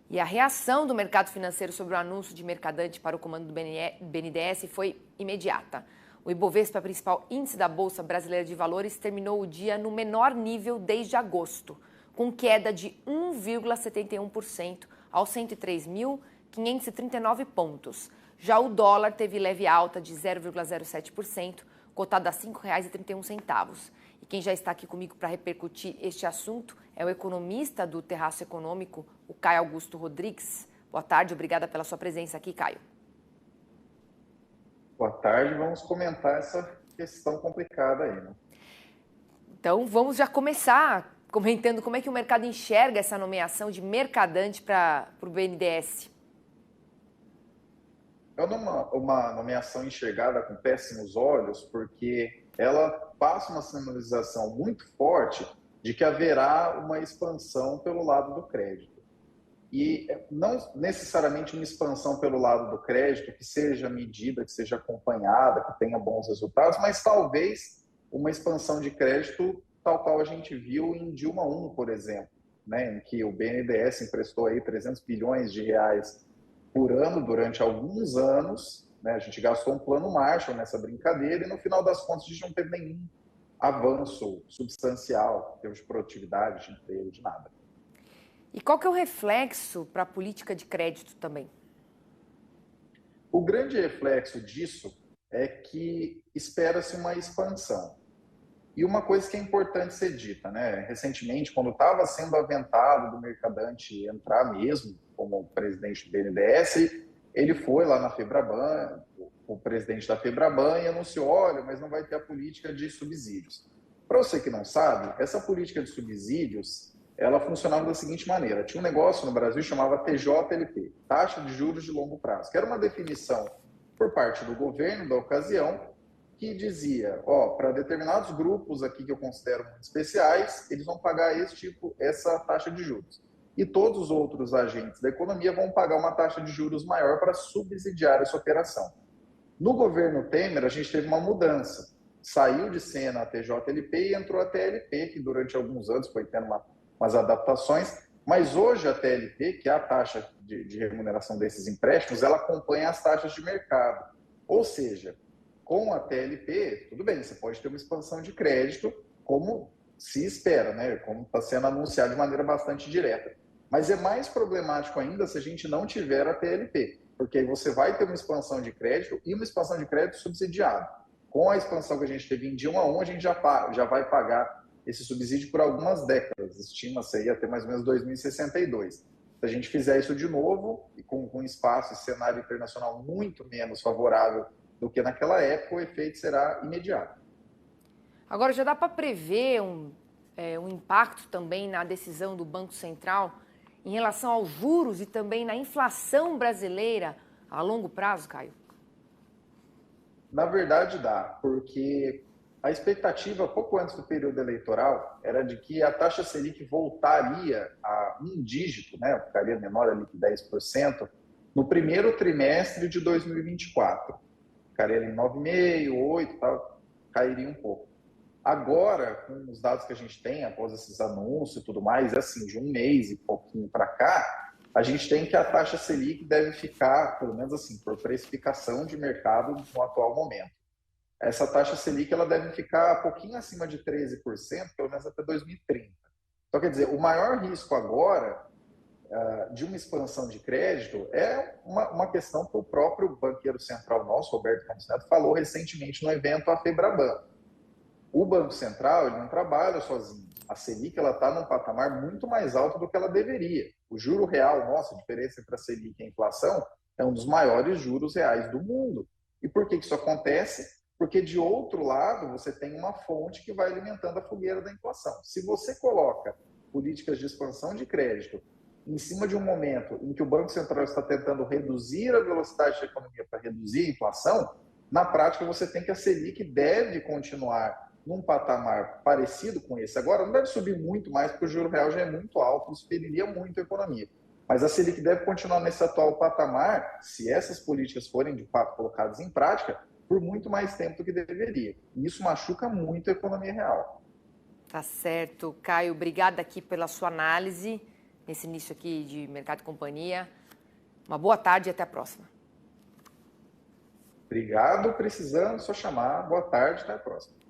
E a reação do mercado financeiro sobre o anúncio de Mercadante para o comando do BNDES foi imediata. O Ibovespa, principal índice da Bolsa Brasileira de Valores, terminou o dia no menor nível desde agosto, com queda de 1,71% aos 103.539 pontos. Já o dólar teve leve alta de 0,07%, cotado a R$ 5,31. E quem já está aqui comigo para repercutir este assunto é o economista do Terraço Econômico, o Caio Augusto Rodrigues. Boa tarde, obrigada pela sua presença aqui, Caio. Boa tarde, vamos comentar essa questão complicada aí, né? Então, vamos já começar comentando como é que o mercado enxerga essa nomeação de Mercadante para o BNDES. É uma nomeação enxergada com péssimos olhos, porque ela passa uma sinalização muito forte de que haverá uma expansão pelo lado do crédito. E não necessariamente uma expansão pelo lado do crédito que seja medida, que seja acompanhada, que tenha bons resultados, mas talvez uma expansão de crédito tal qual a gente viu em Dilma I, por exemplo, né, em que o BNDES emprestou aí 300 bilhões de reais por ano durante alguns anos, né, a gente gastou um plano Marshall nessa brincadeira e no final das contas a gente não teve nenhum avanço substancial em termos de produtividade, de emprego, de nada. E qual que é o reflexo para a política de crédito também? O grande reflexo disso é que espera-se uma expansão. E uma coisa que é importante ser dita, né? Recentemente, quando estava sendo aventado do Mercadante entrar mesmo como presidente do BNDES, ele foi lá na Febraban, o presidente da Febraban, e anunciou, olha, mas não vai ter a política de subsídios. Para você que não sabe, essa política de subsídios, ela funcionava da seguinte maneira. Tinha um negócio no Brasil que chamava TJLP, Taxa de Juros de Longo Prazo, que era uma definição por parte do governo da ocasião, que dizia, para determinados grupos aqui que eu considero muito especiais, eles vão pagar essa taxa de juros. E todos os outros agentes da economia vão pagar uma taxa de juros maior para subsidiar essa operação. No governo Temer, a gente teve uma mudança. Saiu de cena a TJLP e entrou a TLP, que durante alguns anos foi tendo umas adaptações, mas hoje a TLP, que é a taxa de remuneração desses empréstimos, ela acompanha as taxas de mercado. Ou seja, com a TLP, tudo bem, você pode ter uma expansão de crédito, como se espera, né? Como está sendo anunciado de maneira bastante direta. Mas é mais problemático ainda se a gente não tiver a TLP, porque aí você vai ter uma expansão de crédito e uma expansão de crédito subsidiado. Com a expansão que a gente teve em Dilma I, a gente já vai pagar esse subsídio por algumas décadas. Estima-se aí até mais ou menos 2062. Se a gente fizer isso de novo, e com espaço e cenário internacional muito menos favorável do que naquela época, o efeito será imediato. Agora, já dá para prever um impacto também na decisão do Banco Central em relação aos juros e também na inflação brasileira a longo prazo, Caio? Na verdade, dá, porque a expectativa, pouco antes do período eleitoral, era de que a taxa Selic voltaria a um dígito, né, ficaria menor ali que 10%, no primeiro trimestre de 2024. Ficaria em 9,5%, 8%, tal, cairia um pouco. Agora, com os dados que a gente tem, após esses anúncios e tudo mais, assim, de um mês e pouquinho para cá, a gente tem que a taxa Selic deve ficar, pelo menos assim, por precificação de mercado no atual momento. Essa taxa Selic ela deve ficar um pouquinho acima de 13%, pelo menos até 2030. Então, quer dizer, o maior risco agora de uma expansão de crédito é uma questão que o próprio banqueiro central nosso, Roberto Campos Neto, falou recentemente no evento a Febraban. O Banco Central ele não trabalha sozinho. A Selic está num patamar muito mais alto do que ela deveria. O juro real, nossa, a diferença entre a Selic e a inflação é um dos maiores juros reais do mundo. E por que isso acontece? Porque, de outro lado, você tem uma fonte que vai alimentando a fogueira da inflação. Se você coloca políticas de expansão de crédito em cima de um momento em que o Banco Central está tentando reduzir a velocidade da economia para reduzir a inflação, na prática você tem que a Selic deve continuar num patamar parecido com esse. Agora, não deve subir muito mais, porque o juro real já é muito alto, isso feriria muito a economia. Mas a Selic deve continuar nesse atual patamar, se essas políticas forem de fato colocadas em prática, por muito mais tempo do que deveria. E isso machuca muito a economia real. Tá certo. Caio, obrigada aqui pela sua análise. nesse início aqui de mercado e companhia. Uma boa tarde e até a próxima. Obrigado, precisando, só chamar. Boa tarde, até a próxima.